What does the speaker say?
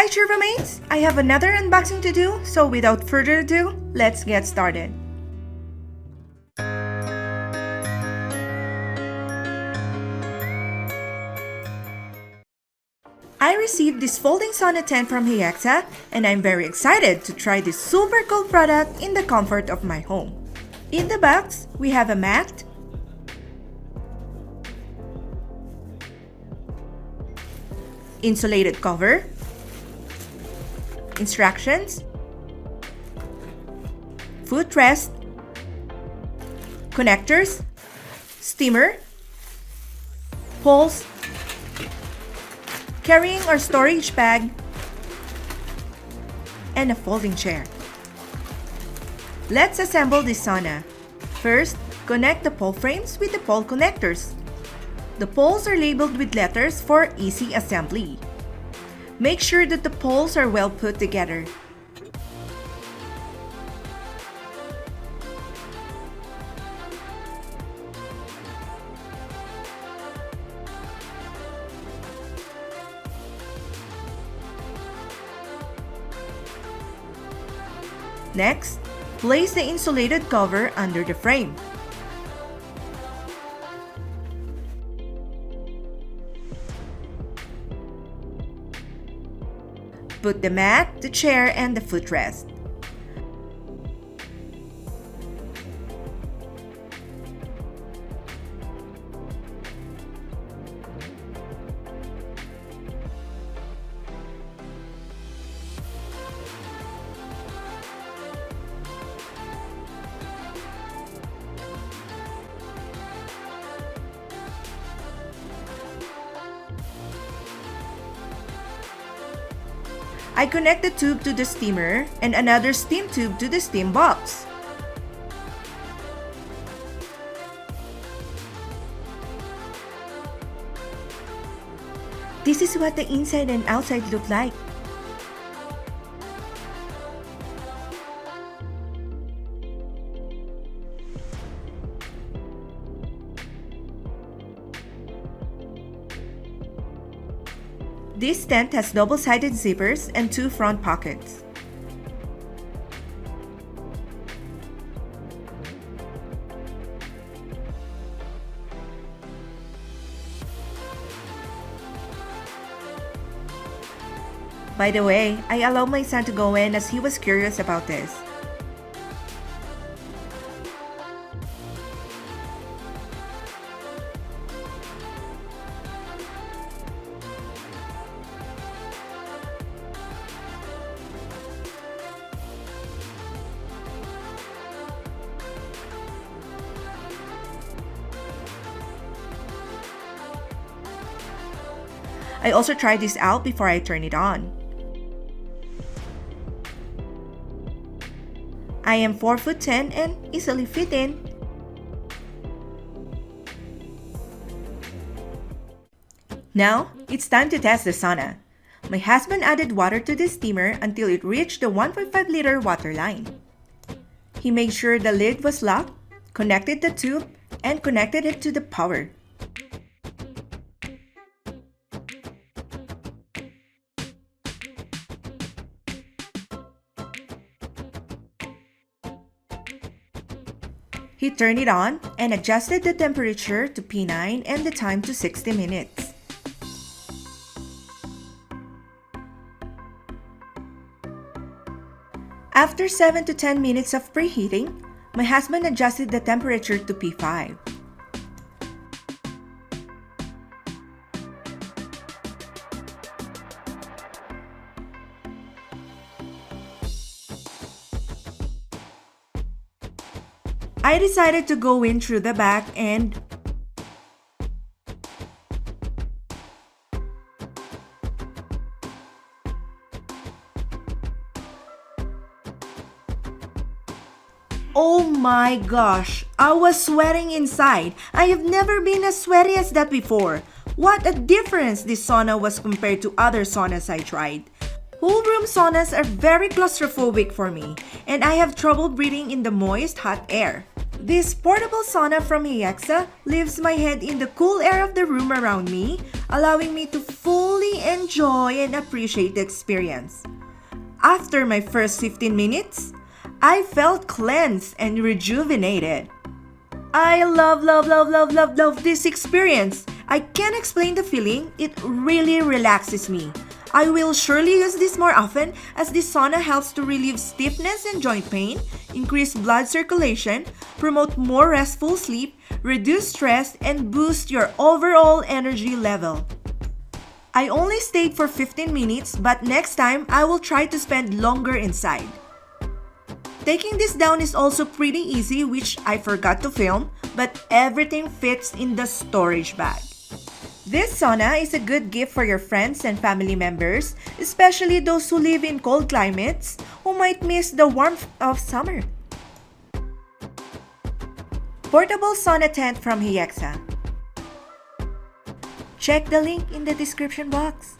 Hi Churvmates! I have another unboxing to do, so without further ado, let's get started. I received this folding sauna tent from Heyaxa, and I'm very excited to try this super cool product in the comfort of my home. In the box, we have a mat, insulated cover, instructions, footrest, connectors, steamer, poles, carrying or storage bag, and a folding chair. Let's assemble this sauna. First, connect the pole frames with the pole connectors. The poles are labeled with letters for easy assembly. Make sure that the poles are well put together. Next, place the insulated cover under the frame. Put the mat, the chair, and the footrest. I connect the tube to the steamer and another steam tube to the steam box. This is what the inside and outside look like. This tent has double-sided zippers and 2 front pockets. By the way, I allowed my son to go in as he was curious about this. I also tried this out before I turn it on. I am 4'10" and easily fit in. Now, it's time to test the sauna. My husband added water to the steamer until it reached the 1.5-liter water line. He made sure the lid was locked, connected the tube, and connected it to the power. He turned it on and adjusted the temperature to P9 and the time to 60 minutes. After 7 to 10 minutes of preheating, my husband adjusted the temperature to P5. I decided to go in through the back and oh my gosh, I was sweating inside. I have never been as sweaty as that before. What a difference this sauna was compared to other saunas I tried. Whole room saunas are very claustrophobic for me, and I have trouble breathing in the moist, hot air. This portable sauna from Heyaxa leaves my head in the cool air of the room around me, allowing me to fully enjoy and appreciate the experience. After my first 15 minutes, I felt cleansed and rejuvenated. I love this experience. I can't explain the feeling. It really relaxes me. I will surely use this more often as this sauna helps to relieve stiffness and joint pain, increase blood circulation, promote more restful sleep, reduce stress, and boost your overall energy level. I only stayed for 15 minutes, but next time I will try to spend longer inside. Taking this down is also pretty easy, which I forgot to film, but everything fits in the storage bag. This sauna is a good gift for your friends and family members, especially those who live in cold climates who might miss the warmth of summer. Portable Sauna Tent from Heyaxa. Check the link in the description box.